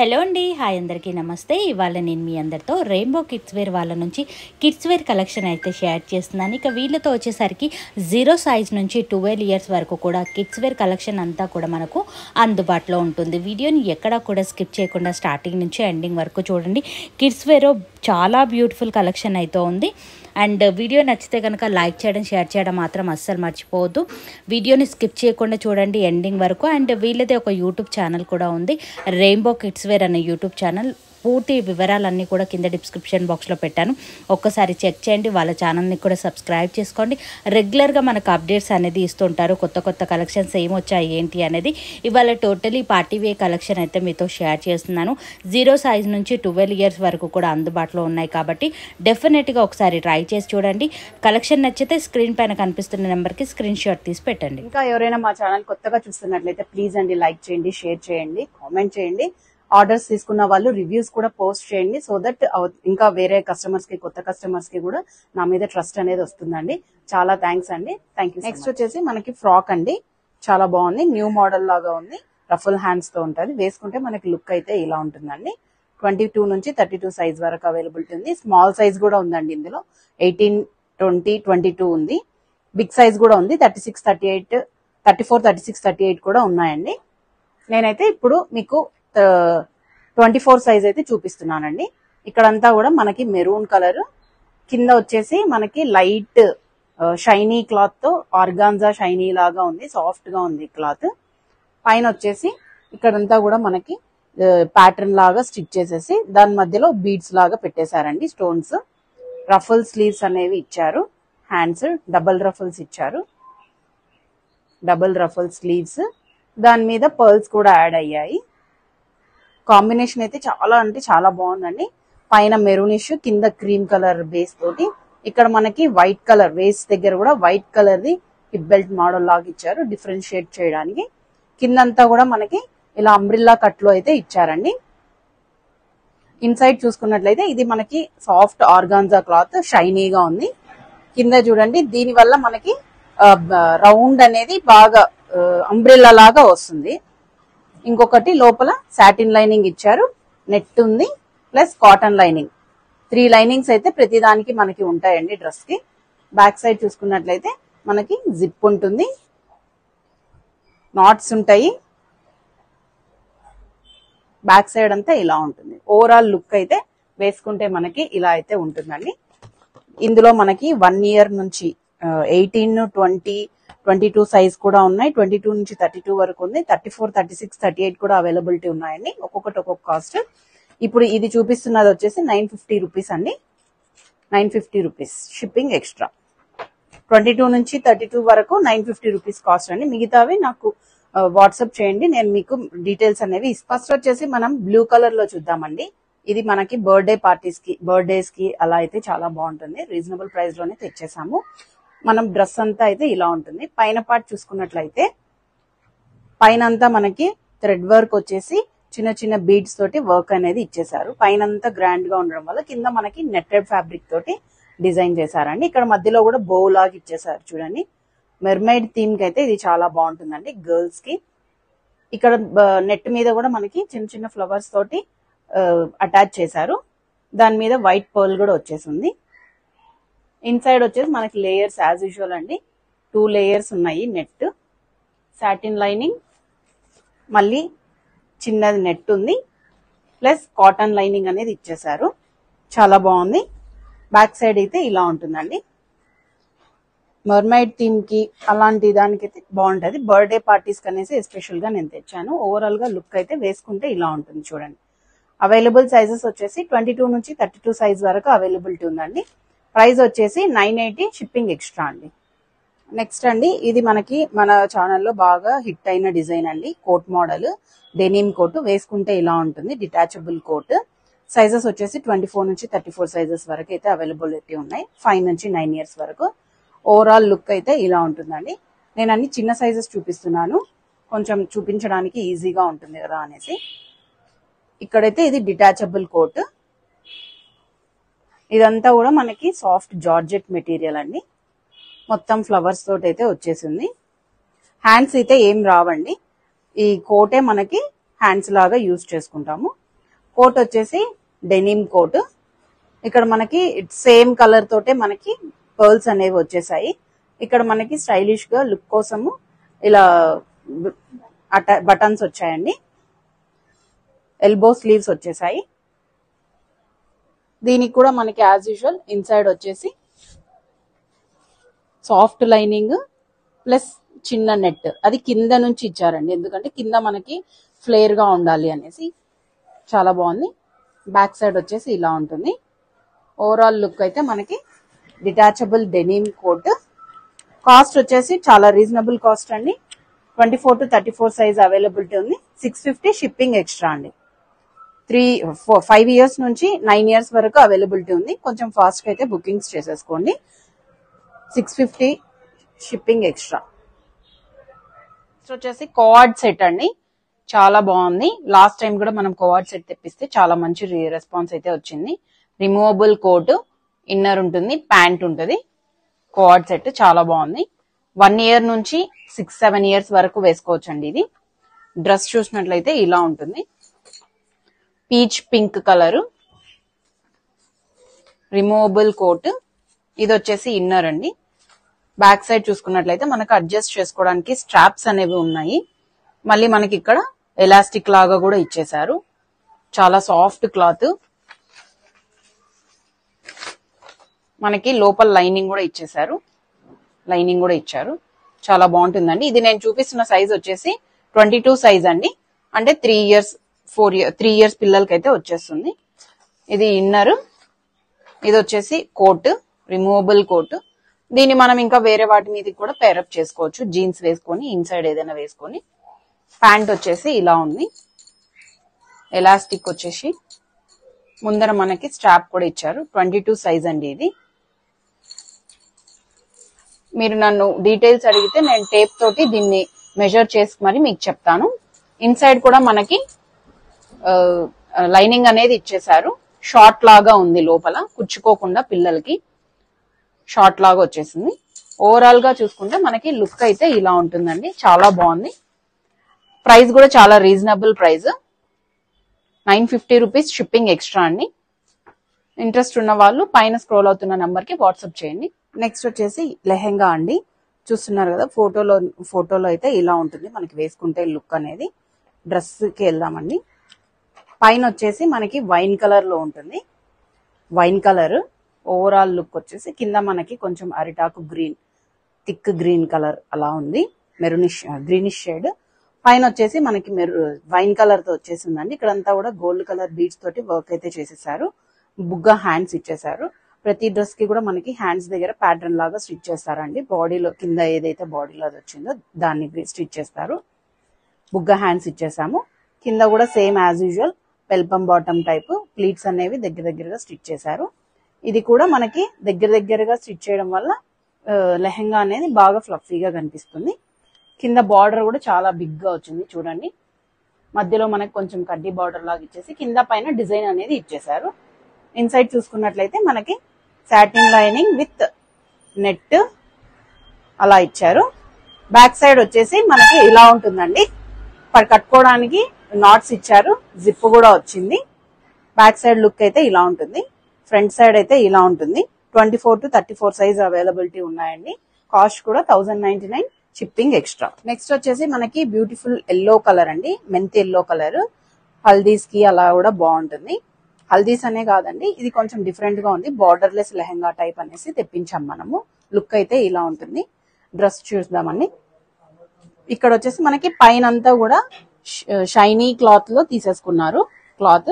Hello అండి, hi అందరికీ నమస్తే. ఇవాళ నేను మీ అందరితో రెయిన్బో కిడ్స్ వేర్ వాళ్ళ నుంచి కిడ్స్ వేర్ కలెక్షన్ అయితే షేర్ చేస్తున్నాను. ఇక వీళ్ళతో వచ్చేసరికి 0 సైజ్ నుంచి 12 ఇయర్స్ వరకు కూడా కిడ్స్ వేర్ కలెక్షన్ అంతా కూడా మనకు అందుబాటులో ఉంటుంది. వీడియోని ఎక్కడా కూడా స్కిప్ చేయకుండా స్టార్టింగ్ నుంచి ఎండింగ్ వరకు చూడండి. కిడ్స్ వేర్ చాలా బ్యూటిఫుల్ కలెక్షన్ అయితే ఉంది. అండ్ వీడియో నచ్చితే కనుక లైక్ చేయడం, షేర్ చేయడం మాత్రం అస్సలు మర్చిపోవద్దు. వీడియోని స్కిప్ చేయకుండా చూడండి ఎండింగ్ వరకు. అండ్ వీళ్ళది ఒక యూట్యూబ్ ఛానల్ కూడా ఉంది, రెయిన్బో కిడ్స్ వేర్ అనే యూట్యూబ్ ఛానల్. పూర్తి వివరాలన్నీ కూడా కింద డిస్క్రిప్షన్ బాక్స్లో పెట్టాను, ఒక్కసారి చెక్ చేయండి. వాళ్ళ ఛానల్ని కూడా సబ్స్క్రైబ్ చేసుకోండి. రెగ్యులర్గా మనకు అప్డేట్స్ అనేది ఇస్తుంటారు, కొత్త కొత్త కలెక్షన్స్ ఏమొచ్చాయి ఏంటి అనేది. ఇవాళ టోటలీ పార్టీ వే కలెక్షన్ అయితే మీతో షేర్ చేస్తున్నాను. 0 సైజ్ నుంచి 12 ఇయర్స్ వరకు కూడా అందుబాటులో ఉన్నాయి కాబట్టి డెఫినెట్గా ఒకసారి ట్రై చేసి చూడండి. కలెక్షన్ నచ్చితే స్క్రీన్ పైన కనిపిస్తున్న నెంబర్కి స్క్రీన్ షాట్ తీసి పెట్టండి. ఇంకా ఎవరైనా మా ఛానల్ కొత్తగా చూస్తున్నట్లయితే ప్లీజ్ అండి లైక్ చేయండి, షేర్ చేయండి, కామెంట్ చేయండి. ఆర్డర్స్ తీసుకున్న వాళ్ళు రివ్యూస్ కూడా పోస్ట్ చేయండి, సో దట్ ఇంకా వేరే కస్టమర్స్ కి, కొత్త కస్టమర్స్ కి కూడా నా మీద ట్రస్ట్ అనేది వస్తుందండి. చాలా థ్యాంక్స్ అండి, థ్యాంక్ యూ. నెక్స్ట్ వచ్చేసి మనకి ఫ్రాక్ అండి, చాలా బాగుంది, న్యూ మోడల్ లాగా ఉంది, రఫుల్ హ్యాండ్స్ తో ఉంటుంది. వేసుకుంటే మనకి లుక్ అయితే ఇలా ఉంటుందండి. 22 నుంచి 32 సైజ్ వరకు అవైలబిలిటీ ఉంది. స్మాల్ సైజ్ కూడా ఉందండి ఇందులో, 18, 20, 22 ఉంది. బిగ్ సైజ్ కూడా ఉంది, 36, 38, 34, 36, 38 కూడా ఉన్నాయండి. నేనైతే ఇప్పుడు మీకు 24 సైజ్ అయితే చూపిస్తున్నానండి. ఇక్కడంతా కూడా మనకి మెరూన్ కలర్, కింద వచ్చేసి మనకి లైట్ షైనీ క్లాత్ తో ఆర్గాన్జా షైనీ లాగా ఉంది, సాఫ్ట్ గా ఉంది క్లాత్. పైన వచ్చేసి ఇక్కడంతా కూడా మనకి ప్యాటర్న్ లాగా స్టిచ్ చేసేసి దాని మధ్యలో బీడ్స్ లాగా పెట్టేశారండి, స్టోన్స్. రఫుల్ స్లీవ్స్ అనేవి ఇచ్చారు, హ్యాండ్స్ డబుల్ రఫుల్స్ ఇచ్చారు, డబుల్ రఫుల్ స్లీవ్స్. దాని మీద పర్ల్స్ కూడా యాడ్ అయ్యాయి. కాంబినేషన్ అయితే చాలా అంటే చాలా బాగుందండి. పైన మెరూనిష్, కింద క్రీమ్ కలర్ బేస్ తోటి, ఇక్కడ మనకి వైట్ కలర్ వేస్ట్ దగ్గర కూడా white colour the hip belt model లాగా ఇచ్చారు, డిఫరెన్షియేట్ చేయడానికి. కిందంతా కూడా మనకి ఇలా అంబ్రిల్లా కట్ లో అయితే ఇచ్చారండి. ఇన్సైడ్ చూసుకున్నట్లయితే ఇది మనకి సాఫ్ట్ ఆర్గాన్జా క్లాత్, షైనీగా ఉంది. కింద చూడండి, దీని వల్ల మనకి రౌండ్ అనేది బాగా అంబ్రిల్లా లాగా వస్తుంది. ఇంకొకటి లోపల సాటిన్ లైనింగ్ ఇచ్చారు, నెట్ ఉంది, ప్లస్ కాటన్ లైనింగ్. 3 లైనింగ్స్ అయితే ప్రతిదానికి మనకి ఉంటాయండి డ్రెస్ కి. బ్యాక్ సైడ్ చూసుకున్నట్లయితే మనకి జిప్ ఉంటుంది, నాట్స్ ఉంటాయి. బ్యాక్ సైడ్ అంతా ఇలా ఉంటుంది. ఓవరాల్ లుక్ అయితే వేసుకుంటే మనకి ఇలా అయితే ఉంటుందండి. ఇందులో మనకి 1 ఇయర్ నుంచి 18, 20, 22 సైజ్ కూడా ఉన్నాయి. 22 నుంచి 32 వరకు ఉంది. 34, 36, 38 కూడా అవైలబిలిటీ ఉన్నాయండి. ఒక్కొక్కటి ఒక్కొక్క కాస్ట్. ఇప్పుడు ఇది చూపిస్తున్నది వచ్చేసి 950 రూపీస్ అండి, 950 రూపీస్ షిప్పింగ్ ఎక్స్ట్రా. 22 నుంచి 32 వరకు 950 రూపీస్ కాస్ట్ అండి. మిగతావి నాకు వాట్సాప్ చేయండి, నేను మీకు డీటెయిల్స్ అనేవి. ఫస్ట్ వచ్చేసి మనం బ్లూ కలర్ లో చూద్దామండి. ఇది మనకి బర్త్డే పార్టీస్ కి, బర్త్డేస్ కి అలా అయితే చాలా బాగుంటుంది. రీజనబుల్ ప్రైస్ లోనే తెచ్చేసాము. మనం డ్రెస్ అంతా అయితే ఇలా ఉంటుంది. పైన పార్ట్ చూసుకున్నట్లయితే పైన అంతా మనకి థ్రెడ్ వర్క్ వచ్చేసి చిన్న చిన్న బీడ్స్ తోటి వర్క్ అనేది ఇచ్చేసారు. పైన అంతా గ్రాండ్ గా ఉండడం వల్ల కింద మనకి నెట్టెడ్ ఫ్యాబ్రిక్ తోటి డిజైన్ చేశారండి. ఇక్కడ మధ్యలో కూడా బో లాగా ఇచ్చేసారు చూడండి. మెర్మైడ్ థీమ్ కి అయితే ఇది చాలా బాగుంటుందండి గర్ల్స్ కి. ఇక్కడ నెట్ మీద కూడా మనకి చిన్న చిన్న ఫ్లవర్స్ తోటి అటాచ్ చేశారు. దాని మీద వైట్ పర్ల్ కూడా వచ్చేసింది. ఇన్సైడ్ వచ్చేసి మనకి లేయర్స్ యాజ్ యూజువల్ అండి, 2 లేయర్స్ ఉన్నాయి. నెట్, సాటిన్ లైనింగ్, మళ్ళీ చిన్నది నెట్ ఉంది, ప్లస్ కాటన్ లైనింగ్ అనేది ఇచ్చేసారు. చాలా బాగుంది. బ్యాక్ సైడ్ అయితే ఇలా ఉంటుందండి. మర్మైడ్ థీమ్ కి అలాంటి దానికైతే బాగుంటది. బర్త్డే పార్టీస్ కనేసి ఎస్పెషల్ గా నేను తెచ్చాను. ఓవరాల్ గా లుక్ అయితే వేసుకుంటే ఇలా ఉంటుంది చూడండి. అవైలబుల్ సైజెస్ వచ్చేసి 22 నుంచి 32 సైజ్ వరకు అవైలబిలిటీ ఉందండి. ప్రైస్ వచ్చేసి 980 షిప్పింగ్ ఎక్స్ట్రా అండి. నెక్స్ట్ అండి, ఇది మనకి మన ఛానల్లో బాగా హిట్ అయిన డిజైన్ అండి. Coat model, denim coat. వేసుకుంటే ఇలా ఉంటుంది, డిటాచబుల్ కోట్. సైజెస్ వచ్చేసి 24 నుంచి 34 సైజెస్ వరకు అయితే అవైలబిలిటీ ఉన్నాయి. 5 నుంచి 9 ఇయర్స్ వరకు. ఓవరాల్ లుక్ అయితే ఇలా ఉంటుందండి. నేను అన్ని చిన్న సైజెస్ చూపిస్తున్నాను, కొంచెం చూపించడానికి ఈజీగా ఉంటుంది కదా అనేసి. ఇక్కడైతే ఇది డిటాచబుల్ కోట్. ఇదంతా కూడా మనకి సాఫ్ట్ జార్జెట్ మెటీరియల్ అండి. మొత్తం ఫ్లవర్స్ తోటి అయితే వచ్చేసింది. హ్యాండ్స్ అయితే ఏం రావండి, ఈ కోటే మనకి హ్యాండ్స్ లాగా యూజ్ చేసుకుంటాము. కోట్ వచ్చేసి డెనిమ్ కోట్. ఇక్కడ మనకి సేమ్ కలర్ తోటే మనకి పర్ల్స్ అనేవి వచ్చేసాయి. ఇక్కడ మనకి స్టైలిష్ గా లుక్ కోసము ఇలా బటన్స్ వచ్చాయండి. ఎల్బో స్లీవ్స్ వచ్చేసాయి. దీనికి కూడా మనకి యాజ్ యూజువల్ ఇన్సైడ్ వచ్చేసి సాఫ్ట్ లైనింగ్ ప్లస్ చిన్న నెట్, అది కింద నుంచి ఇచ్చారండి, ఎందుకంటే కింద మనకి ఫ్లేర్ గా ఉండాలి అనేసి. చాలా బాగుంది. బ్యాక్ సైడ్ వచ్చేసి ఇలా ఉంటుంది. ఓవరాల్ లుక్ అయితే మనకి డిటాచబుల్ డెనిమ్ కోట్. కాస్ట్ వచ్చేసి చాలా రీజనబుల్ కాస్ట్ అండి. 24 to 34 సైజ్ అవైలబిలిటీ ఉంది. 650 షిప్పింగ్ ఎక్స్ట్రా అండి. 5 years నుంచి 9 years వరకు అవైలబిలిటీ ఉంది. కొంచెం ఫాస్ట్ గా అయితే బుకింగ్స్ చేసేసుకోండి. 650 షిప్పింగ్ ఎక్స్ట్రా. వచ్చేసి కోఆర్డ్ సెట్ అండి, చాలా బాగుంది. లాస్ట్ టైం కూడా మనం కోఆర్డ్ సెట్ తెప్పిస్తే చాలా మంచి రెస్పాన్స్ అయితే వచ్చింది. రిమూవబుల్ కోట్, ఇన్నర్ ఉంటుంది, ప్యాంట్ ఉంటుంది. కోఆర్డ్ సెట్ చాలా బాగుంది. 1 year నుంచి 6-7 years వరకు వేసుకోవచ్చు అండి. ఇది డ్రెస్ చూసినట్లయితే ఇలా ఉంటుంది. Peach pink colour, removable coat. ఇది వచ్చేసి ఇన్నర్ అండి. బ్యాక్ సైడ్ చూసుకున్నట్లయితే మనకు అడ్జస్ట్ చేసుకోవడానికి స్ట్రాప్స్ అనేవి ఉన్నాయి. మళ్ళీ మనకి ఇక్కడ ఎలాస్టిక్ లాగా కూడా ఇచ్చేసారు. చాలా సాఫ్ట్ క్లాత్. మనకి లోపల లైనింగ్ కూడా ఇచ్చేసారు. లైనింగ్ కూడా ఇచ్చారు. చాలా బాగుంటుందండి. ఇది నేను చూపిస్తున్న సైజ్ వచ్చేసి 22 సైజ్ అండి. అంటే 3 years పిల్లలకైతే వచ్చేస్తుంది. ఇది ఇన్నర్. ఇది వచ్చేసి కోట్, రిమూవబుల్ కోట్. దీన్ని మనం ఇంకా వేరే వాటి మీద కూడా పేరప్ చేసుకోవచ్చు. జీన్స్ వేసుకొని ఇన్సైడ్ ఏదైనా వేసుకొని. ప్యాంట్ వచ్చేసి ఇలా ఉంది. ఎలాస్టిక్ వచ్చేసి ముందర మనకి స్ట్రాప్ కూడా ఇచ్చారు. 22 సైజ్ అండి ఇది. మీరు నన్ను డీటెయిల్స్ అడిగితే నేను టేప్ తోటి దీన్ని మెజర్ చేసి మరి మీకు చెప్తాను. ఇన్సైడ్ కూడా మనకి లైనింగ్ అనేది ఇచ్చేసారు. షార్ట్ లాగా ఉంది, లోపల కుచ్చుకోకుండా పిల్లలకి షార్ట్ లాగా వచ్చేసింది. ఓవరాల్ గా చూసుకుంటే మనకి లుక్ అయితే ఇలా ఉంటుందండి. చాలా బాగుంది. ప్రైస్ కూడా చాలా reasonable price. 950 rupees shipping extra అండి. ఇంట్రెస్ట్ ఉన్న వాళ్ళు పైన స్క్రోల్ అవుతున్న నంబర్ కి వాట్సాప్ చేయండి. నెక్స్ట్ వచ్చేసి లెహెంగా అండి. చూస్తున్నారు కదా, ఫోటోలో అయితే ఇలా ఉంటుంది మనకి వేసుకుంటే లుక్ అనేది. డ్రెస్ కి వెళ్దామండి. పైన వచ్చేసి మనకి వైన్ కలర్ లో ఉంటుంది. వైన్ కలర్ ఓవరాల్ లుక్ వచ్చేసి కింద మనకి కొంచెం అరిటాకు గ్రీన్, థిక్ గ్రీన్ కలర్ అలా ఉంది. Maroonish greenish shade. పైన వచ్చేసి మనకి వైన్ కలర్ తో వచ్చేసిందండి. ఇక్కడంతా కూడా గోల్డ్ కలర్ బీడ్స్ తోటి వర్క్ అయితే చేసేసారు. బుగ్గ హ్యాండ్స్ ఇచ్చేసారు. ప్రతి డ్రెస్ కి కూడా మనకి హ్యాండ్స్ దగ్గర ప్యాటర్న్ లాగా స్టిచ్ చేస్తారండి. బాడీలో కింద ఏదైతే బాడీలో అది వచ్చిందో దాన్ని స్టిచ్ చేస్తారు. బుగ్గ హ్యాండ్స్ ఇచ్చేసాము. కింద కూడా same as usual peplum bottom type pleats అనేవి దగ్గరగా స్టిచ్ చేశారు. ఇది కూడా మనకి దగ్గరగా స్టిచ్ చేయడం వల్ల లెహెంగా అనేది బాగా ఫ్లఫీగా కనిపిస్తుంది. కింద బార్డర్ కూడా చాలా బిగ్ గా వచ్చింది చూడండి. మధ్యలో మనకి కొంచెం కడ్డీ బార్డర్ లాగా ఇచ్చేసి కింద పైన డిజైన్ అనేది ఇచ్చేసారు. ఇన్సైడ్ చూసుకున్నట్లయితే మనకి సాటిన్ లైనింగ్ విత్ నెట్ అలా ఇచ్చారు. బ్యాక్ సైడ్ వచ్చేసి మనకి ఇలా ఉంటుందండి. కట్టుకోవడానికి నాట్స్ ఇచ్చారు. జిప్ కూడా వచ్చింది. బ్యాక్ సైడ్ లుక్ అయితే ఇలా ఉంటుంది. ఫ్రంట్ సైడ్ అయితే ఇలా ఉంటుంది. 24 to 34 సైజ్ అవైలబిలిటీ ఉన్నాయండి. కాస్ట్ కూడా 1099 షిప్పింగ్ ఎక్స్ట్రా. నెక్స్ట్ వచ్చేసి మనకి బ్యూటిఫుల్ ఎల్లో కలర్ అండి. మెంతి ఎల్లో కలర్. హల్దీస్ కి అలా కూడా బాగుంటుంది. హల్దీస్ అనే కాదండి, ఇది కొంచెం డిఫరెంట్ గా ఉంది. బార్డర్లెస్ లెహెంగా టైప్ అనేసి తెప్పించాం మనము. లుక్ అయితే ఇలా ఉంటుంది. డ్రెస్ చూద్దామండి. ఇక్కడ వచ్చేసి మనకి పైన అంతా కూడా షైనీ క్లాత్ లో తీసేసుకున్నారు. క్లాత్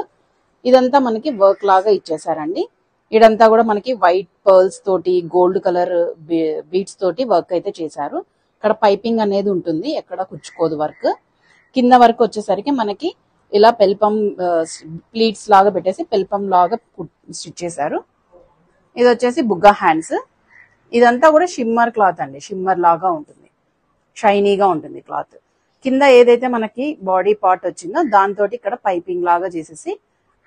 ఇదంతా మనకి వర్క్ లాగా ఇచ్చేసారండి. ఇదంతా కూడా మనకి వైట్ పర్ల్స్ తోటి గోల్డ్ కలర్ బీడ్స్ తోటి వర్క్ అయితే చేశారు. ఇక్కడ పైపింగ్ అనేది ఉంటుంది, ఎక్కడ కుచ్చుకోదు వర్క్. కింద వర్క్ వచ్చేసరికి మనకి ఇలా పెల్పం ప్లీట్స్ లాగా పెట్టేసి పెల్పం లాగా స్టిచ్ చేశారు. ఇది వచ్చేసి బుగ్గ హ్యాండ్స్. ఇదంతా కూడా షిమ్మర్ క్లాత్ అండి. షిమ్మర్ లాగా ఉంటుంది, షైనీగా ఉంటుంది క్లాత్. కింద ఏదైతే మనకి బాడీ పార్ట్ వచ్చిందో దాంతో ఇక్కడ పైపింగ్ లాగా చేసేసి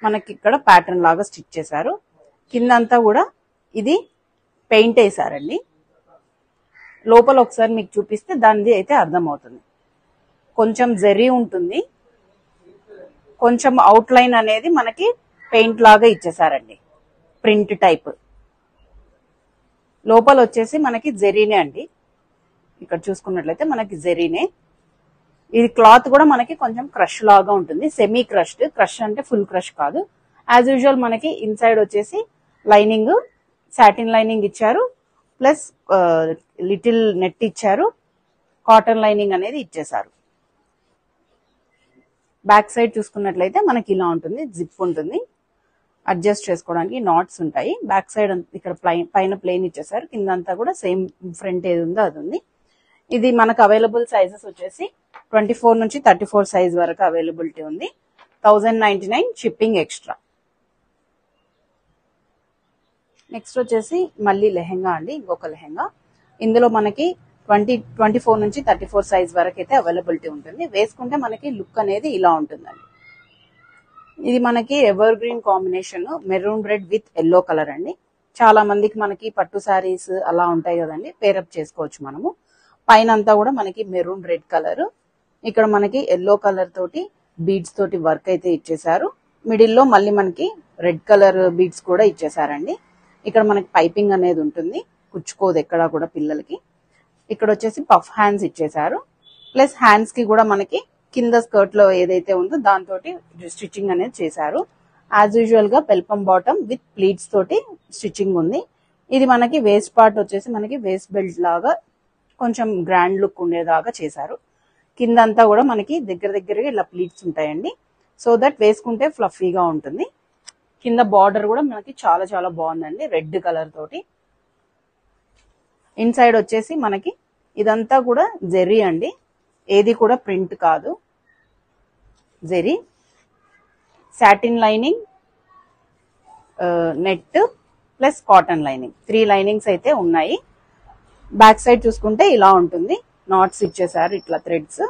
మనకి ఇక్కడ ప్యాటర్న్ లాగా స్టిచ్ చేశారు. కిందంతా కూడా ఇది పెయింట్ వేసారండి. లోపల ఒకసారి మీకు చూపిస్తే దానిది అయితే అర్థమవుతుంది. కొంచెం జరీ ఉంటుంది, కొంచెం అవుట్ లైన్ అనేది మనకి పెయింట్ లాగా ఇచ్చేసారండి, ప్రింట్ టైప్. లోపల వచ్చేసి మనకి జెరీనే అండి, ఇక్కడ చూసుకున్నట్లయితే మనకి జెరీనే. ఇది క్లాత్ కూడా మనకి కొంచెం క్రష్ లాగా ఉంటుంది, సెమీ క్రష్డ్. క్రష్ అంటే ఫుల్ క్రష్ కాదు. యాజ్ యూజువల్ మనకి ఇన్సైడ్ వచ్చేసి లైనింగ్ సాటిన్ లైనింగ్ ఇచ్చారు, ప్లస్ లిటిల్ నెట్ ఇచ్చారు, కాటన్ లైనింగ్ అనేది ఇచ్చేసారు. బ్యాక్ సైడ్ చూసుకున్నట్లయితే మనకి ఇలా ఉంటుంది, జిప్ ఉంటుంది, అడ్జస్ట్ చేసుకోవడానికి నాట్స్ ఉంటాయి. బ్యాక్ సైడ్ ఇక్కడ పైన ప్లెయిన్ ఇచ్చేసారు, కిందంతా కూడా సేమ్ ఫ్రంట్ ఏది ఉందో అది ఉంది. ఇది మనకు అవైలబుల్ సైజెస్ వచ్చేసి 24 నుంచి 34 సైజ్ వరకు అవైలబిలిటీ ఉంది. 1099 షిప్పింగ్ ఎక్స్ట్రా. నెక్స్ట్ వచ్చేసి మళ్ళీ లెహెంగా అండి, ఇంకొక లెహెంగా. ఇందులో మనకి 24 నుంచి 34 సైజ్ వరకు అయితే అవైలబిలిటీ ఉంటుంది. వేసుకుంటే మనకి లుక్ అనేది ఇలా ఉంటుందండి. ఇది మనకి ever green combination, maroon red with yellow colour అండి. చాలా మందికి మనకి పట్టు శారీస్ అలా ఉంటాయి కదండి, పేరప్ చేసుకోవచ్చు మనము. పైన అంతా కూడా మనకి మెరూన్ రెడ్ కలర్, ఇక్కడ మనకి ఎల్లో కలర్ తోటి బీడ్స్ తోటి వర్క్ అయితే ఇచ్చేసారు. మిడిల్ లో మళ్ళీ మనకి రెడ్ కలర్ బీడ్స్ కూడా ఇచ్చేసారండి. ఇక్కడ మనకి పైపింగ్ అనేది ఉంటుంది, కుచ్చుకోదు ఎక్కడా కూడా పిల్లలకి. ఇక్కడ వచ్చేసి పఫ్ హ్యాండ్స్ ఇచ్చేసారు, ప్లస్ హ్యాండ్స్ కి కూడా మనకి కింద స్కర్ట్ లో ఏదైతే ఉందో దాంతో స్టిచ్చింగ్ అనేది చేశారు. యాజ్ యూజువల్ గా పెల్పం బాటమ్ విత్ ప్లీట్స్ తోటి స్టిచ్చింగ్ ఉంది. ఇది మనకి వేస్ట్ పార్ట్ వచ్చేసి మనకి వేస్ట్ బెల్ట్ లాగా కొంచెం గ్రాండ్ లుక్ ఉండేలాగా చేశారు. కింద అంతా కూడా మనకి దగ్గరగా ఇలా ప్లీట్స్ ఉంటాయండి, సో దట్ వేసుకుంటే ఫ్లఫీగా ఉంటుంది. కింద బార్డర్ కూడా మనకి చాలా చాలా బాగుందండి, రెడ్ కలర్ తోటి. ఇన్సైడ్ వచ్చేసి మనకి ఇదంతా కూడా జెరీ అండి, ఏది కూడా ప్రింట్ కాదు, జెరీ. Satin lining, net plus cotton lining, 3 linings అయితే ఉన్నాయి. బ్యాక్ సైడ్ చూసుకుంటే ఇలా ఉంటుంది, నాట్స్ ఇచ్చేసారు ఇట్లా థ్రెడ్స్,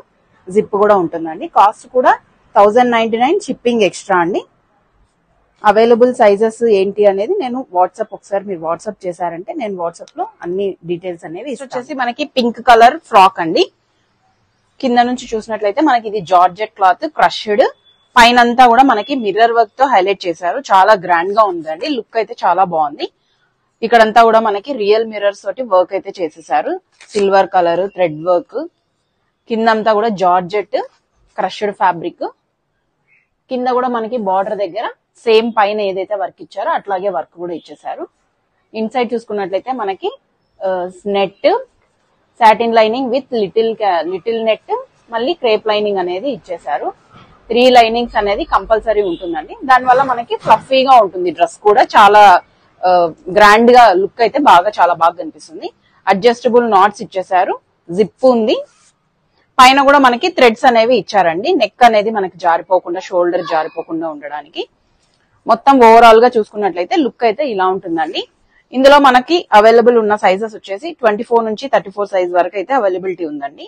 జిప్ కూడా ఉంటుందండి. కాస్ట్ కూడా 1099 షిప్పింగ్ ఎక్స్ట్రా అండి. అవైలబుల్ సైజెస్ ఏంటి అనేది నేను వాట్సాప్, ఒకసారి మీరు వాట్సాప్ చేశారంటే నేను వాట్సాప్ లో అన్ని డీటెయిల్స్ అనేవి. వచ్చేసి మనకి పింక్ కలర్ ఫ్రాక్ అండి. కింద నుంచి చూసినట్లయితే మనకి ఇది జార్జెట్ క్లాత్, క్రష్డ్. పైన అంతా కూడా మనకి మిర్రర్ వర్క్ తో హైలైట్ చేశారు, చాలా గ్రాండ్ గా ఉందండి, లుక్ అయితే చాలా బాగుంది. ఇక్కడంతా కూడా మనకి రియల్ మిర్రర్స్ తోటి వర్క్ అయితే చేసేసారు, సిల్వర్ కలర్ థ్రెడ్ వర్క్. కిందంతా కూడా జార్జెట్ క్రష్డ్ ఫ్యాబ్రిక్. కింద కూడా మనకి బార్డర్ దగ్గర సేమ్ పైన ఏదైతే వర్క్ ఇచ్చారో అట్లాగే వర్క్ కూడా ఇచ్చేసారు. ఇన్సైడ్ చూసుకున్నట్లయితే మనకి net, satin lining with little net, మళ్ళీ క్రేప్ లైనింగ్ అనేది ఇచ్చేసారు. 3 లైనింగ్స్ అనేది కంపల్సరీ ఉంటుందండి, దానివల్ల మనకి ఫ్లఫీగా ఉంటుంది డ్రెస్ కూడా, చాలా గ్రాండ్ గా లుక్ అయితే చాలా బాగా కనిపిస్తుంది. అడ్జస్టబుల్ నాట్స్ ఇచ్చేసారు, జిప్ ఉంది. పైన కూడా మనకి థ్రెడ్స్ అనేవి ఇచ్చారండి, నెక్ అనేది మనకి జారిపోకుండా, షోల్డర్ జారిపోకుండా ఉండడానికి. మొత్తం ఓవరాల్ గా చూసుకున్నట్లయితే లుక్ అయితే ఇలా ఉంటుందండి. ఇందులో మనకి అవైలబుల్ ఉన్న సైజెస్ వచ్చేసి 24 నుంచి 34 సైజ్ వరకు అయితే అవైలబిలిటీ ఉందండి.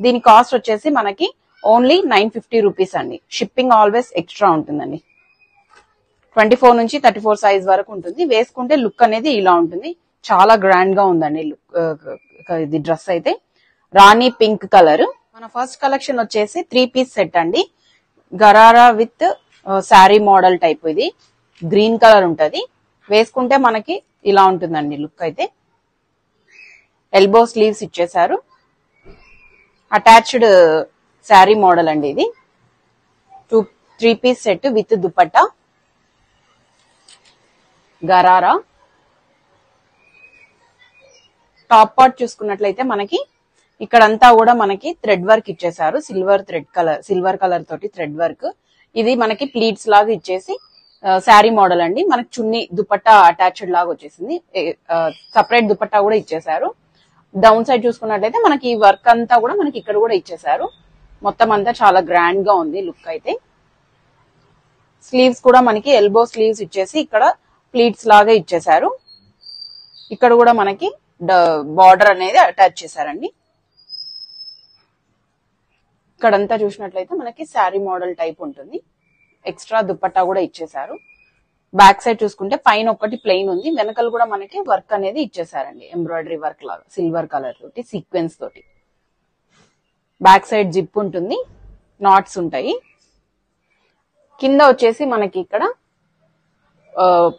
దీని కాస్ట్ వచ్చేసి మనకి ఓన్లీ 950 రూపీస్ అండి. షిప్పింగ్ ఆల్వేస్ ఎక్స్ట్రా ఉంటుందండి. 24 నుంచి 34 సైజ్ వరకు ఉంటుంది. వేసుకుంటే లుక్ అనేది ఇలా ఉంటుంది, చాలా గ్రాండ్ గా ఉందండి లుక్. ఇది డ్రెస్ అయితే రాణి పింక్ కలర్. మన ఫస్ట్ కలెక్షన్ వచ్చేసి 3 పీస్ సెట్ అండి, gharara with sari model type. ఇది గ్రీన్ కలర్ ఉంటది, వేసుకుంటే మనకి ఇలా ఉంటుందండి లుక్ అయితే. ఎల్బో స్లీవ్స్ ఇచ్చేసారు, అటాచ్డ్ శారీ మోడల్ అండి ఇది. 3 piece set with dupatta, gharara. Top part చూసుకున్నట్లయితే మనకి ఇక్కడంతా కూడా మనకి థ్రెడ్ వర్క్ ఇచ్చేసారు, సిల్వర్ కలర్ తోటి థ్రెడ్ వర్క్. ఇది మనకి ప్లీట్స్ లాగా ఇచ్చేసి శారీ మోడల్ అండి. మనకి చున్నీ దుపట్టా అటాచ్డ్ లాగా వచ్చేసింది, సపరేట్ దుపట్టా కూడా ఇచ్చేసారు. డౌన్ సైడ్ చూసుకున్నట్లయితే మనకి ఈ వర్క్ అంతా కూడా మనకి ఇక్కడ కూడా ఇచ్చేసారు. మొత్తం అంతా చాలా గ్రాండ్ గా ఉంది లుక్ అయితే. స్లీవ్స్ కూడా మనకి ఎల్బో స్లీవ్స్ ఇచ్చేసి ఇక్కడ ప్లీట్స్ లాగా ఇచ్చేసారు. ఇక్కడ కూడా మనకి బార్డర్ అనేది అటాచ్ చేశారండి. ఇక్కడంతా చూసినట్లయితే మనకి శారీ మోడల్ టైప్ ఉంటుంది, ఎక్స్ట్రా దుపట్టా కూడా ఇచ్చేసారు. బ్యాక్ సైడ్ చూసుకుంటే పైన ఒకటి ప్లెయిన్ ఉంది, వెనకలు కూడా మనకి వర్క్ అనేది ఇచ్చేసారండి, ఎంబ్రాయిడరీ వర్క్ లాగా సిల్వర్ కలర్ తోటి సీక్వెన్స్ తోటి. బ్యాక్ సైడ్ జిప్ ఉంటుంది, నాట్స్ ఉంటాయి. కింద వచ్చేసి మనకి ఇక్కడ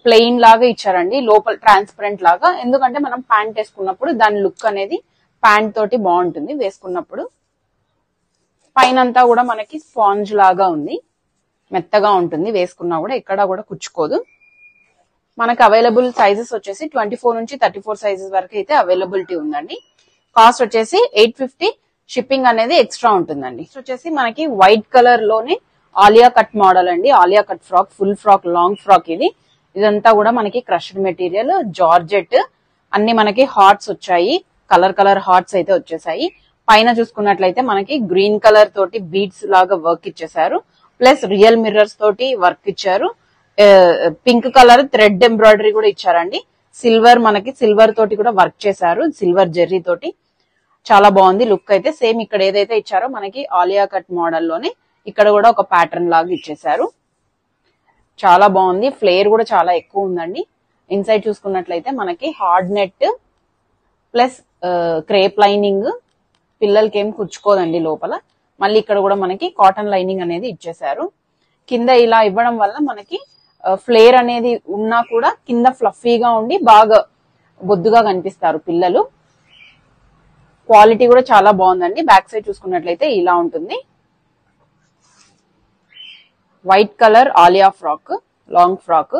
ప్లెయిన్ లాగా ఇచ్చారండి, లోపల ట్రాన్స్పరెంట్ లాగా. ఎందుకంటే మనం ప్యాంట్ వేసుకున్నప్పుడు దాని లుక్ అనేది ప్యాంట్ తోటి బాగుంటుంది వేసుకున్నప్పుడు. పైనంతా కూడా మనకి స్పాంజ్ లాగా ఉంది, మెత్తగా ఉంటుంది, వేసుకున్నా కూడా ఎక్కడా కూడా కుచ్చుకోదు. మనకి అవైలబుల్ సైజెస్ వచ్చేసి 24 నుంచి 34 సైజెస్ వరకు అయితే అవైలబిలిటీ ఉందండి. కాస్ట్ వచ్చేసి 850, షిప్పింగ్ అనేది ఎక్స్ట్రా ఉంటుందండి. వచ్చేసి మనకి వైట్ కలర్ లోనే ఆలియా కట్ మోడల్ అండి, Alia cut frock, full frock, long frock. ఇదంతా కూడా మనకి క్రష్డ్ మెటీరియల్, జార్జెట్, అన్ని మనకి హార్ట్స్ వచ్చాయి, కలర్ కలర్ హార్ట్స్ అయితే వచ్చేసాయి. పైన చూసుకున్నట్లయితే మనకి గ్రీన్ కలర్ తోటి బీడ్స్ లాగా వర్క్ ఇచ్చేసారు, ప్లస్ రియల్ మిర్రర్స్ తోటి వర్క్ ఇచ్చారు. పింక్ కలర్ థ్రెడ్ ఎంబ్రాయిడరీ కూడా ఇచ్చారండి. సిల్వర్, మనకి సిల్వర్ తోటి కూడా వర్క్ చేశారు, సిల్వర్ జెర్రీ తోటి. చాలా బాగుంది లుక్ అయితే. సేమ్ ఇక్కడ ఏదైతే ఇచ్చారో మనకి ఆలియా కట్ మోడల్ లోనే ఇక్కడ కూడా ఒక ప్యాటర్న్ లాగా ఇచ్చేసారు. చాలా బాగుంది, ఫ్లేర్ కూడా చాలా ఎక్కువ ఉందండి. ఇన్సైడ్ చూసుకున్నట్లయితే మనకి hard net plus crepe lining, పిల్లలకి ఏం కుచ్చుకోదండి లోపల. మళ్ళీ ఇక్కడ కూడా మనకి కాటన్ లైనింగ్ అనేది ఇచ్చేసారు. కింద ఇలా ఇవ్వడం వల్ల మనకి ఫ్లేర్ అనేది ఉన్నా కూడా కింద ఫ్లఫీగా ఉండి బాగా బొద్దుగా కనిపిస్తారు పిల్లలు. క్వాలిటీ కూడా చాలా బాగుందండి. బ్యాక్ సైడ్ చూసుకున్నట్లయితే ఇలా ఉంటుంది. White colour Alia frock, long frock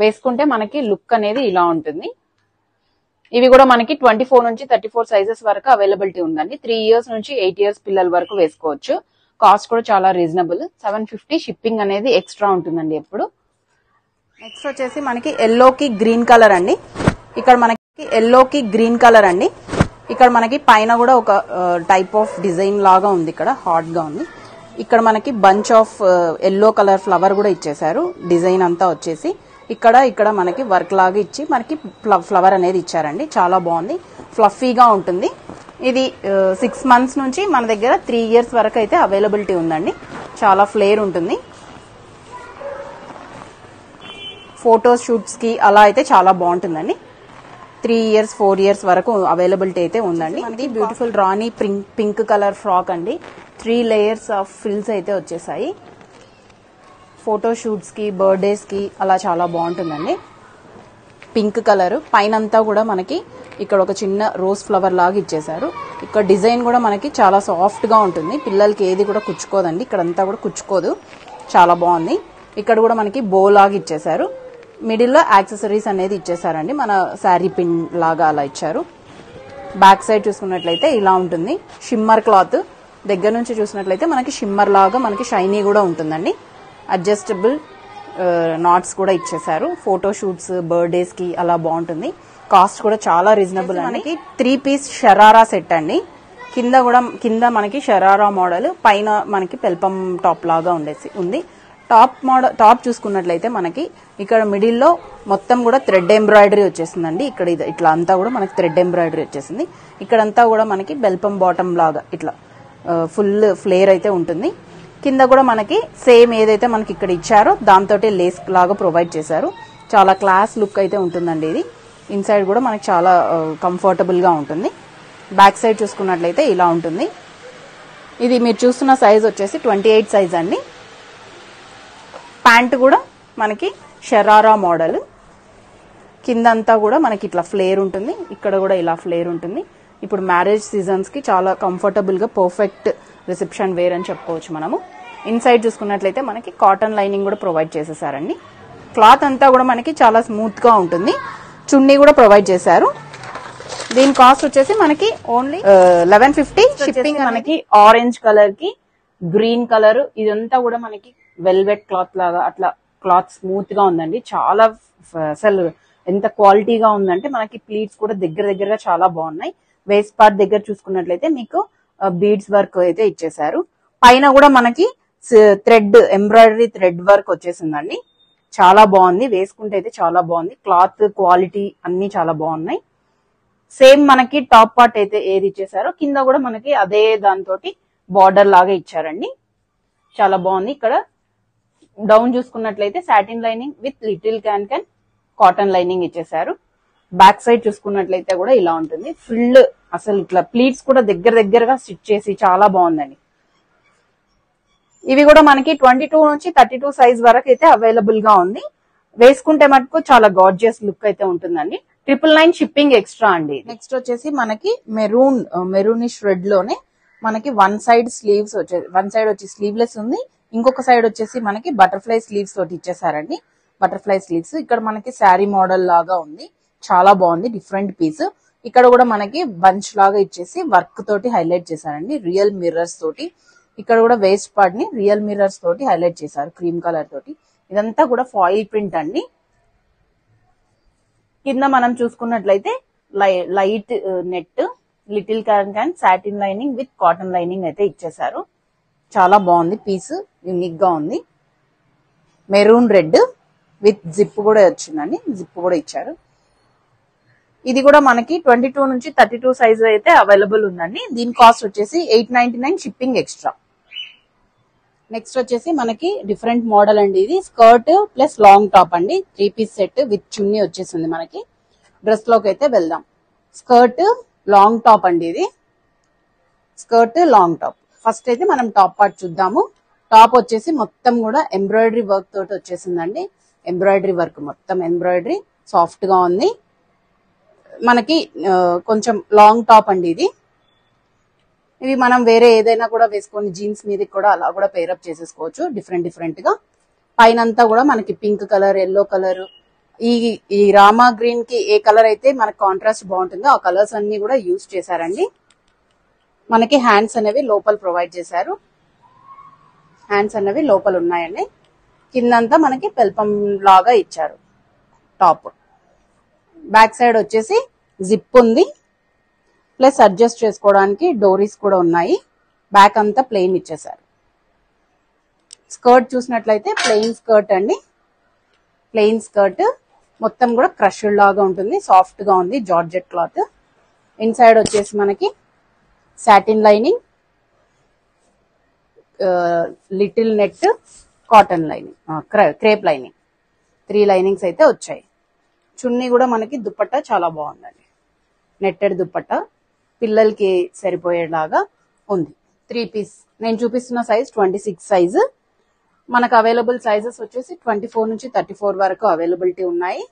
వేసుకుంటే మనకి లుక్ అనేది ఇలా ఉంటుంది. ఇవి కూడా మనకి 24 నుంచి 34 సైజెస్ వరకు అవైలబిలిటీ ఉందండి. 3 ఇయర్స్ నుంచి 8 ఇయర్స్ పిల్లల వరకు వేసుకోవచ్చు. కాస్ట్ కూడా చాలా రీజనబుల్, 750. షిప్పింగ్ అనేది ఎక్స్ట్రా ఉంటుందండి ఎప్పుడు. నెక్స్ట్ వచ్చేసి మనకి ఎల్లోకి గ్రీన్ కలర్ అండి. ఇక్కడ మనకి ఎల్లోకి గ్రీన్ కలర్ అండి. ఇక్కడ మనకి పైన కూడా ఒక టైప్ ఆఫ్ డిజైన్ లాగా ఉంది, ఇక్కడ హాట్ గా ఉంది. ఇక్కడ మనకి bunch of yellow colour flower కూడా ఇచ్చేసారు, డిజైన్ అంతా వచ్చేసి. ఇక్కడ మనకి వర్క్ లాగా ఇచ్చి మనకి ఫ్లవర్ అనేది ఇచ్చారండి. చాలా బాగుంది, ఫ్లఫీగా ఉంటుంది. ఇది 6 మంత్స్ నుంచి మన దగ్గర 3 ఇయర్స్ వరకు అయితే అవైలబిలిటీ ఉందండి. చాలా ఫ్లేర్ ఉంటుంది, ఫోటో షూట్స్ కి అలా అయితే చాలా బాగుంటుందండి. 3 ఇయర్స్ 4 ఇయర్స్ వరకు అవైలబిలిటీ అయితే ఉందండి. ఇది బ్యూటిఫుల్ రాణి పింక్ కలర్ ఫ్రాక్ అండి. 3 లేయర్స్ ఆఫ్ ఫ్రిల్స్ అయితే వచ్చేసాయి. ఫోటో షూట్స్ కి, బర్త్డేస్ కి అలా చాలా బాగుంటుందండి. పింక్ కలర్ పైనంతా కూడా మనకి ఇక్కడ ఒక చిన్న రోజ్ ఫ్లవర్ లాగా ఇచ్చేసారు. ఇక్కడ డిజైన్ కూడా మనకి చాలా సాఫ్ట్ గా ఉంటుంది, పిల్లలకి ఏది కూడా కుచ్చుకోదండి. ఇక్కడంతా కూడా కుచ్చుకోదు, చాలా బాగుంది. ఇక్కడ కూడా మనకి బో లాగా ఇచ్చేసారు. మిడిల్ లో యాక్సెసరీస్ అనేది ఇచ్చేసారండి, మన శారీ పిన్ లాగా అలా ఇచ్చారు. బ్యాక్ సైడ్ చూసుకున్నట్లయితే ఇలా ఉంటుంది. షిమ్మర్ క్లాత్ దగ్గర నుంచి చూసినట్లయితే మనకి షిమ్మర్ లాగా మనకి షైనీ కూడా ఉంటుందండి. అడ్జస్టబుల్ నాట్స్ కూడా ఇచ్చేసారు. ఫోటో షూట్స్, బర్త్డేస్ కి అలా బాగుంటుంది. కాస్ట్ కూడా చాలా రీజనబుల్ అండి. 3 పీస్ షరారా సెట్ అండి. కింద మనకి షరారా మోడల్, పైన మనకి పెల్పం టాప్ లాగా ఉంది. టాప్ చూసుకున్నట్లయితే మనకి ఇక్కడ మిడిల్ లో మొత్తం కూడా థ్రెడ్ ఎంబ్రాయిడరీ వచ్చేసిందండి. ఇక్కడ ఇట్లా అంతా కూడా మనకి థ్రెడ్ ఎంబ్రాయిడరీ వచ్చేసింది. ఇక్కడంతా కూడా మనకి బెల్పం బాటమ్ లాగా ఇట్లా ఫుల్ ఫ్లేర్ అయితే ఉంటుంది. కింద కూడా మనకి సేమ్ ఏదైతే మనకి ఇక్కడ ఇచ్చారో దాంతో లేస్ లాగా ప్రొవైడ్ చేశారు. చాలా క్లాస్ లుక్ అయితే ఉంటుందండి ఇది. ఇన్సైడ్ కూడా మనకి చాలా కంఫర్టబుల్ గా ఉంటుంది. బ్యాక్ సైడ్ చూసుకున్నట్లయితే ఇలా ఉంటుంది. ఇది మీరు చూస్తున్న సైజ్ వచ్చేసి 28 సైజ్ అండి. ప్యాంట్ కూడా మనకి షరారా మోడల్, కిందంతా కూడా మనకి ఇట్లా ఫ్లేర్ ఉంటుంది, ఇక్కడ కూడా ఇలా ఫ్లేర్ ఉంటుంది. ఇప్పుడు మ్యారేజ్ సీజన్స్ కి చాలా కంఫర్టబుల్ గా పర్ఫెక్ట్ రిసెప్షన్ వేర్ అని చెప్పుకోవచ్చు మనము. ఇన్సైడ్ చూసుకున్నట్లయితే మనకి కాటన్ లైనింగ్ కూడా ప్రొవైడ్ చేసేసారండి. క్లాత్ అంతా కూడా మనకి చాలా స్మూత్ గా ఉంటుంది. చున్నీ కూడా ప్రొవైడ్ చేశారు. దీని కాస్ట్ వచ్చేసి మనకి ఓన్లీ 1150. షిప్పింగ్ మనకి ఆరెంజ్ కలర్ కి గ్రీన్ కలర్, ఇదంతా కూడా మనకి వెల్వెట్ క్లాత్ లాగా అట్లా క్లాత్ స్మూత్ గా ఉందండి. చాలా అసలు ఎంత క్వాలిటీగా ఉందంటే మనకి ప్లీట్స్ కూడా దగ్గరగా చాలా బాగున్నాయి. వేస్ట్ పార్ట్ దగ్గర చూసుకున్నట్లయితే మీకు బీడ్స్ వర్క్ అయితే ఇచ్చేసారు. పైన కూడా మనకి థ్రెడ్ ఎంబ్రాయిడరీ థ్రెడ్ వర్క్ వచ్చేసిందండి. చాలా బాగుంది, వేసుకుంటే అయితే చాలా బాగుంది. క్లాత్ క్వాలిటీ అన్ని చాలా బాగున్నాయి. సేమ్ మనకి టాప్ పార్ట్ అయితే ఏది ఇచ్చేసారో కింద కూడా మనకి అదే దాంతో బార్డర్ లాగా ఇచ్చారండి. చాలా బాగుంది. ఇక్కడ డౌన్ చూసుకున్నట్లయితే satin lining with little can cotton lining ఇచ్చేసారు. బ్యాక్ సైడ్ చూసుకున్నట్లయితే కూడా ఇలా ఉంటుంది. ఫుల్ అసలు ఇట్లా ప్లీట్స్ కూడా దగ్గరగా స్టిచ్ చేసి చాలా బాగుందండి. ఇవి కూడా మనకి 22 నుంచి 32 సైజ్ వరకు అయితే అవైలబుల్ గా ఉంది. వేసుకుంటే మటుకు చాలా గార్జియస్ లుక్ అయితే ఉంటుందండి. 999 షిప్పింగ్ ఎక్స్ట్రా అండి. నెక్స్ట్ వచ్చేసి మనకి మెరూనిష్ రెడ్ లోనే మనకి వన్ సైడ్ వచ్చి స్లీవ్లెస్ ఉంది. ఇంకొక సైడ్ వచ్చేసి మనకి బటర్ఫ్లై స్లీవ్స్ తోటి ఇచ్చేసారండి. బటర్ఫ్లై స్లీవ్స్ ఇక్కడ మనకి శారీ మోడల్ లాగా ఉంది. చాలా బాగుంది, డిఫరెంట్ పీస్. ఇక్కడ కూడా మనకి బంచ్ లాగా ఇచ్చేసి వర్క్ తోటి హైలైట్ చేశారండి, రియల్ మిర్రర్స్ తోటి. ఇక్కడ కూడా వేస్ట్ పార్ట్ ని రియల్ మిర్రర్స్ తోటి హైలైట్ చేశారు, క్రీమ్ కలర్ తోటి. ఇదంతా కూడా ఫాయిల్ ప్రింట్ అండి. కింద మనం చూసుకున్నట్లయితే light net, little can satin lining with cotton lining అయితే ఇచ్చేసారు. చాలా బాగుంది పీస్, యూనిక్ గా ఉంది. మెరూన్ రెడ్ విత్ జిప్ కూడా వచ్చిందండి, జిప్ కూడా ఇచ్చారు. ఇది కూడా మనకి 22 నుంచి 32 సైజ్ అయితే అవైలబుల్ ఉందండి. దీని కాస్ట్ వచ్చేసి 899 షిప్పింగ్ ఎక్స్ట్రా. నెక్స్ట్ వచ్చేసి మనకి డిఫరెంట్ మోడల్ అండి. ఇది స్కర్ట్ ప్లస్ లాంగ్ టాప్ అండి, 3 పీస్ సెట్ విత్ చున్నీ వచ్చేసింది. మనకి డ్రెస్ లోకి అయితే వెళ్దాం. స్కర్ట్ లాంగ్ టాప్ అండి, ఇది స్కర్ట్ లాంగ్ టాప్. ఫస్ట్ అయితే మనం టాప్ పార్ట్ చూద్దాము. టాప్ వచ్చేసి మొత్తం కూడా ఎంబ్రాయిడరీ వర్క్ తోటి వచ్చేసిందండి. ఎంబ్రాయిడరీ వర్క్, మొత్తం ఎంబ్రాయిడరీ, సాఫ్ట్ గా ఉంది. మనకి కొంచెం లాంగ్ టాప్ అండి ఇది. ఇవి మనం వేరే ఏదైనా కూడా వేసుకొని జీన్స్ మీద కూడా అలా కూడా పేరప్ చేసేసుకోవచ్చు, డిఫరెంట్ గా. పైన అంతా కూడా మనకి పింక్ కలర్, ఎల్లో కలర్, ఈ రామా గ్రీన్ కి ఏ కలర్ అయితే మనకి కాంట్రాస్ట్ బాగుంటుందో ఆ కలర్స్ అన్ని కూడా యూజ్ చేశారండి. మనకి హ్యాండ్స్ అనేవి లోపల ప్రొవైడ్ చేశారు, హ్యాండ్స్ అనేవి లోపల ఉన్నాయండి. కిందంతా మనకి పెల్పం లాగా ఇచ్చారు. టాప్ బ్యాక్ సైడ్ వచ్చేసి జిప్ ఉంది, ప్లస్ అడ్జస్ట్ చేసుకోవడానికి డోరీస్ కూడా ఉన్నాయి. బ్యాక్ అంతా ప్లెయిన్ ఇచ్చేసారు. స్కర్ట్ చూసినట్లయితే ప్లెయిన్ స్కర్ట్ అండి, ప్లెయిన్ స్కర్ట్ మొత్తం కూడా క్రష్డ్ లాగా ఉంటుంది, సాఫ్ట్ గా ఉంది, జార్జెట్ క్లాత్. ఇన్సైడ్ వచ్చేసి మనకి satin lining, little net, cotton lining, crepe lining, 3 linings అయితే వచ్చాయి. చున్నీ కూడా మనకి దుపట్టా చాలా బాగుందండి, నెట్టెడ్ దుపట్టా, పిల్లలకి సరిపోయేలాగా ఉంది. 3 పీస్. నేను చూపిస్తున్న సైజ్ 26 సైజ్. మనకు అవైలబుల్ సైజెస్ వచ్చేసి 24 నుంచి 34 వరకు అవైలబిలిటీ ఉన్నాయి.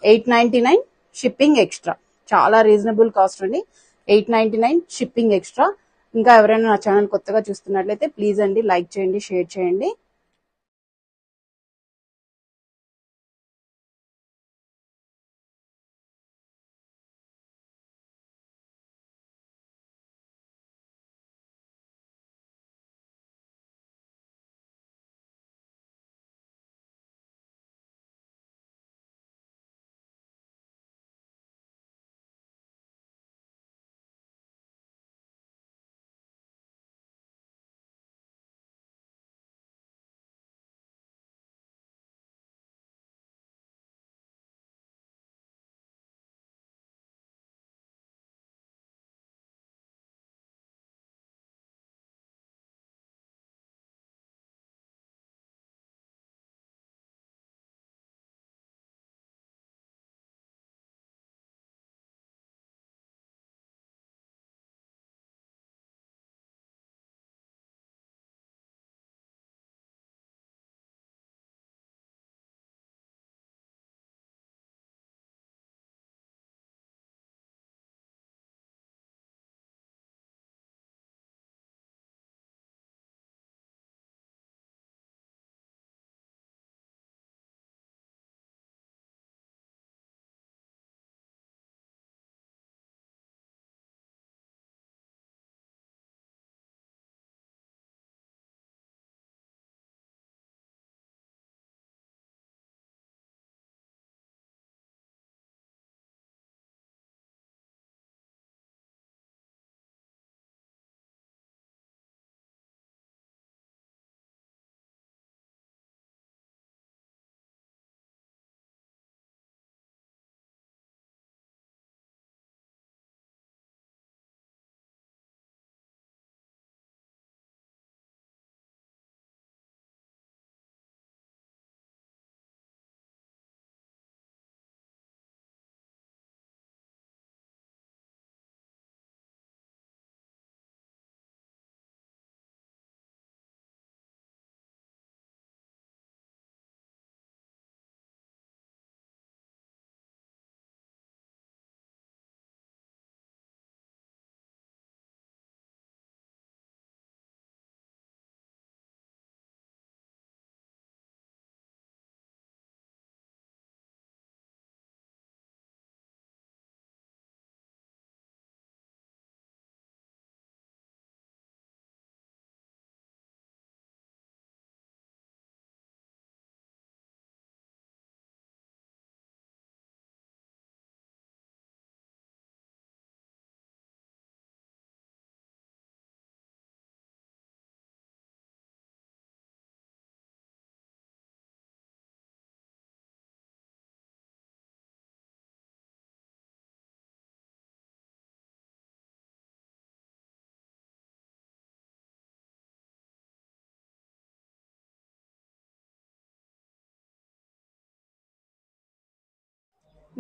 899 షిప్పింగ్ ఎక్స్ట్రా. చాలా రీజనబుల్ కాస్ట్ అండి, 899 షిప్పింగ్ ఎక్స్ట్రా. ఇంకా ఎవరైనా నా ఛానల్ కొత్తగా చూస్తున్నట్లయితే ప్లీజ్ అండి లైక్ చేయండి, షేర్ చేయండి.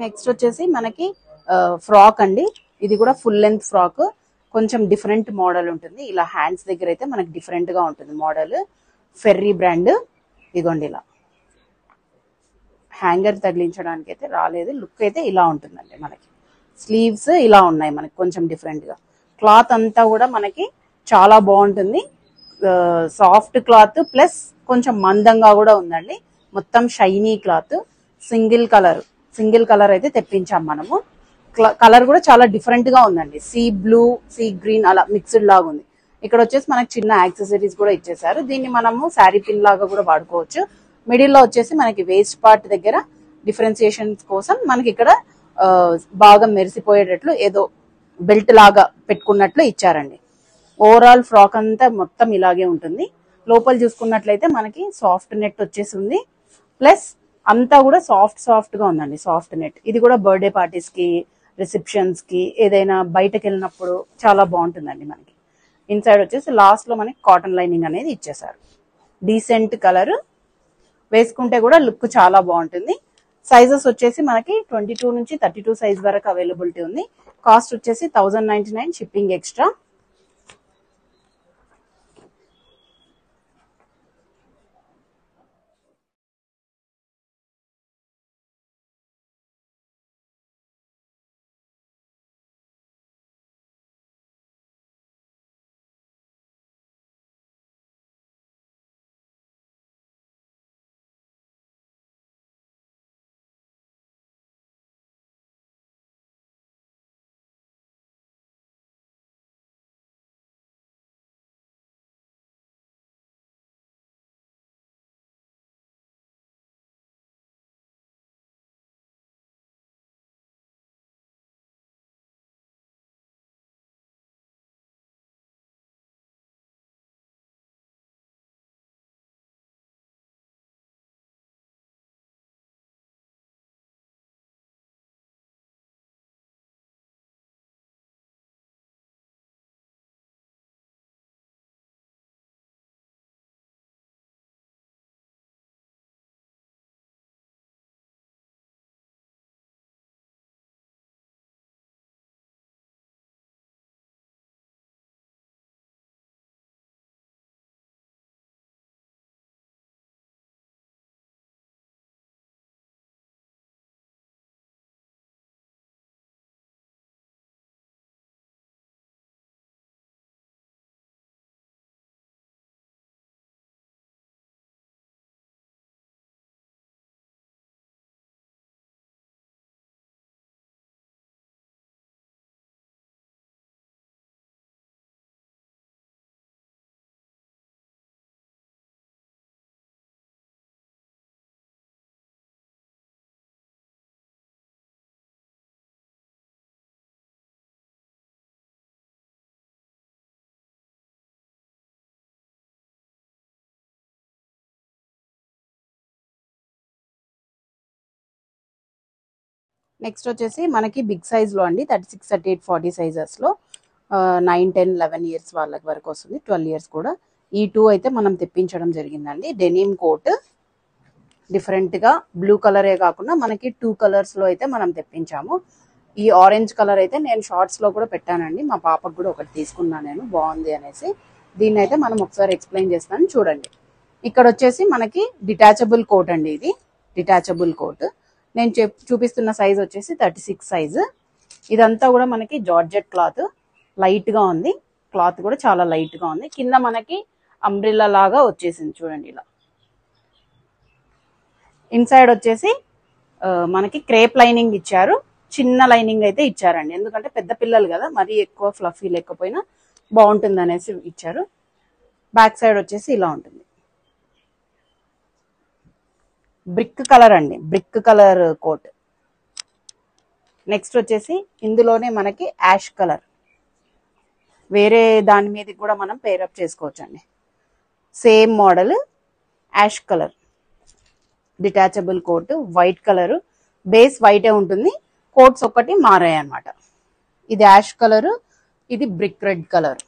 నెక్స్ట్ వచ్చేసి మనకి ఫ్రాక్ అండి. ఇది కూడా ఫుల్ లెంత్ ఫ్రాక్, కొంచెం డిఫరెంట్ మోడల్ ఉంటుంది. ఇలా హ్యాండ్స్ దగ్గర అయితే మనకి డిఫరెంట్ గా ఉంటుంది మోడల్. Ferry brand. ఇదిగోండి ఇలా హ్యాంగర్ తగిలించడానికి అయితే రాలేదు. లుక్ అయితే ఇలా ఉంటుందండి మనకి. స్లీవ్స్ ఇలా ఉన్నాయి మనకి కొంచెం డిఫరెంట్ గా. క్లాత్ అంతా కూడా మనకి చాలా బాగుంటుంది. సాఫ్ట్ క్లాత్ ప్లస్ కొంచెం మందంగా కూడా ఉందండి. మొత్తం షైనీ క్లాత్. సింగిల్ కలర్ అయితే తెప్పించాం మనము. కలర్ కూడా చాలా డిఫరెంట్ గా ఉందండి. సీ బ్లూ, సీ గ్రీన్ అలా మిక్స్డ్ లాగా ఉంది. ఇక్కడ వచ్చేసి మనకి చిన్న యాక్సెసరీస్ కూడా ఇచ్చేసారు. దీన్ని మనము శారీ పిన్ లాగా కూడా వాడుకోవచ్చు. మిడిల్ లో వచ్చేసి మనకి వేస్ట్ పార్ట్ దగ్గర డిఫరెన్సియేషన్ కోసం మనకి ఇక్కడ బాగా మెరిసిపోయేటట్లు ఏదో బెల్ట్ లాగా పెట్టుకున్నట్లు ఇచ్చారండి. ఓవరాల్ ఫ్రాక్ అంతా మొత్తం ఇలాగే ఉంటుంది. లోపల చూసుకున్నట్లయితే మనకి సాఫ్ట్ నెట్ వచ్చేసింది. ప్లస్ అంతా కూడా సాఫ్ట్ గా ఉందండి. Soft net. ఇది కూడా బర్త్డే పార్టీస్ కి, రిసెప్షన్స్ కి, ఏదైనా బయటకు వెళ్ళినప్పుడు చాలా బాగుంటుందండి మనకి. ఇన్సైడ్ వచ్చేసి లాస్ట్ లో మనకి కాటన్ లైనింగ్ అనేది ఇచ్చేసారు. డీసెంట్ కలర్, వేసుకుంటే కూడా లుక్ చాలా బాగుంటుంది. సైజెస్ వచ్చేసి మనకి 22 నుంచి 32 సైజ్ వరకు అవైలబిలిటీ ఉంది. కాస్ట్ వచ్చేసి 1099 షిప్పింగ్ ఎక్స్ట్రా. నెక్స్ట్ వచ్చేసి మనకి బిగ్ సైజ్ లో అండి. 36, 38, 40 సైజెస్ లో 9, 10, 11 ఇయర్స్ వాళ్ళకి వరకు వస్తుంది. 12 ఇయర్స్ కూడా. ఈ 2 అయితే మనం తెప్పించడం జరిగిందండి. డెనిమ్ కోట్ డిఫరెంట్ గా బ్లూ కలరే కాకుండా మనకి 2 కలర్స్ లో అయితే మనం తెప్పించాము. ఈ ఆరెంజ్ కలర్ అయితే నేను షార్ట్స్ లో కూడా పెట్టానండి. మా పాపకు కూడా ఒకటి తీసుకున్నాను నేను, బాగుంది అనేసి. దీన్ని అయితే మనం ఒకసారి ఎక్స్ప్లెయిన్ చేస్తాను చూడండి. ఇక్కడ వచ్చేసి మనకి డిటాచబుల్ కోట్ అండి. ఇది డిటాచబుల్ కోట్. నేను చూపిస్తున్న సైజ్ వచ్చేసి 36 సైజ్. ఇదంతా కూడా మనకి జార్జెట్ క్లాత్. లైట్ గా ఉంది. క్లాత్ కూడా చాలా లైట్ గా ఉంది. కింద మనకి అంబ్రిల్లా లాగా వచ్చేసింది చూడండి ఇలా. ఇన్సైడ్ వచ్చేసి మనకి క్రేప్ లైనింగ్ ఇచ్చారు. చిన్న లైనింగ్ అయితే ఇచ్చారండి. ఎందుకంటే పెద్ద పిల్లలు కదా, మరీ ఎక్కువ ఫ్లఫీ లేకపోయినా బాగుంటుంది అనేసి ఇచ్చారు. బ్యాక్ సైడ్ వచ్చేసి ఇలా ఉంటుంది. బ్రిక్ కలర్ అండి. Brick colour coat. నెక్స్ట్ వచ్చేసి ఇందులోనే మనకి యాష్ కలర్. వేరే దాని మీద కూడా మనం పేరప్ చేసుకోవచ్చు అండి. Same model ash colour detachable coat. White colour, base వైటే ఉంటుంది. కోట్స్ ఒక్కటి మారాయి అన్నమాట. ఇది యాష్ కలర్, ఇది బ్రిక్ రెడ్ కలర్.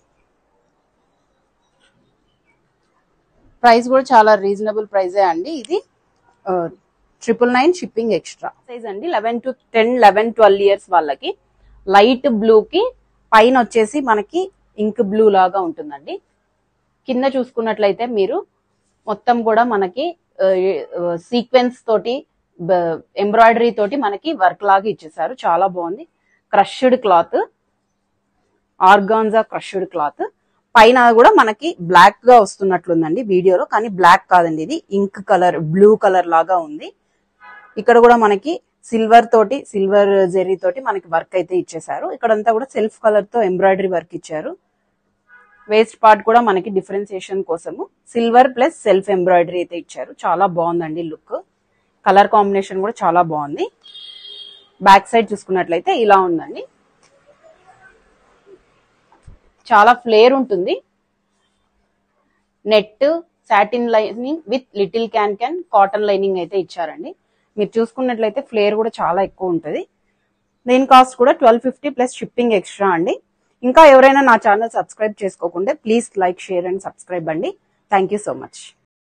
ప్రైస్ కూడా చాలా రీజనబుల్ ప్రైజే అండి. ఇది 999 షిప్పింగ్ ఎక్స్ట్రా. సైజ్ అండి 11 ఇయర్స్ వాళ్ళకి. లైట్ బ్లూ కి పైన వచ్చేసి మనకి ఇంక్ బ్లూ లాగా ఉంటుందండి. కింద చూసుకున్నట్లయితే మీరు మొత్తం కూడా మనకి సీక్వెన్స్ తోటి ఎంబ్రాయిడరీ తోటి మనకి వర్క్ లాగా ఇచ్చేసారు. చాలా బాగుంది. Crushed cloth, organza crushed cloth. పైన కూడా మనకి బ్లాక్ గా వస్తున్నట్లుందండి వీడియోలో, కానీ బ్లాక్ కాదండి, ఇది ఇంక్ కలర్ బ్లూ కలర్ లాగా ఉంది. ఇక్కడ కూడా మనకి సిల్వర్ తోటి, సిల్వర్ జెరీ తోటి మనకి వర్క్ అయితే ఇచ్చేసారు. ఇక్కడంతా కూడా సెల్ఫ్ కలర్ తో ఎంబ్రాయిడరీ వర్క్ ఇచ్చారు. వేస్ట్ పార్ట్ కూడా మనకి డిఫరెన్సియేషన్ కోసము సిల్వర్ ప్లస్ సెల్ఫ్ ఎంబ్రాయిడరీ అయితే ఇచ్చారు. చాలా బాగుందండి లుక్. కలర్ కాంబినేషన్ కూడా చాలా బాగుంది. బ్యాక్ సైడ్ చూసుకున్నట్లయితే ఇలా ఉందండి. చాలా ఫ్లేర్ ఉంటుంది. Net satin lining with little can cotton lining అయితే ఇచ్చారండి. మీరు చూసుకున్నట్లయితే ఫ్లేర్ కూడా చాలా ఎక్కువ ఉంటుంది. దీని కాస్ట్ కూడా 1250 ప్లస్ షిప్పింగ్ ఎక్స్ట్రా అండి. ఇంకా ఎవరైనా నా ఛానల్ సబ్స్క్రైబ్ చేసుకోకుండా please like, share and subscribe అండి. Thank you so much.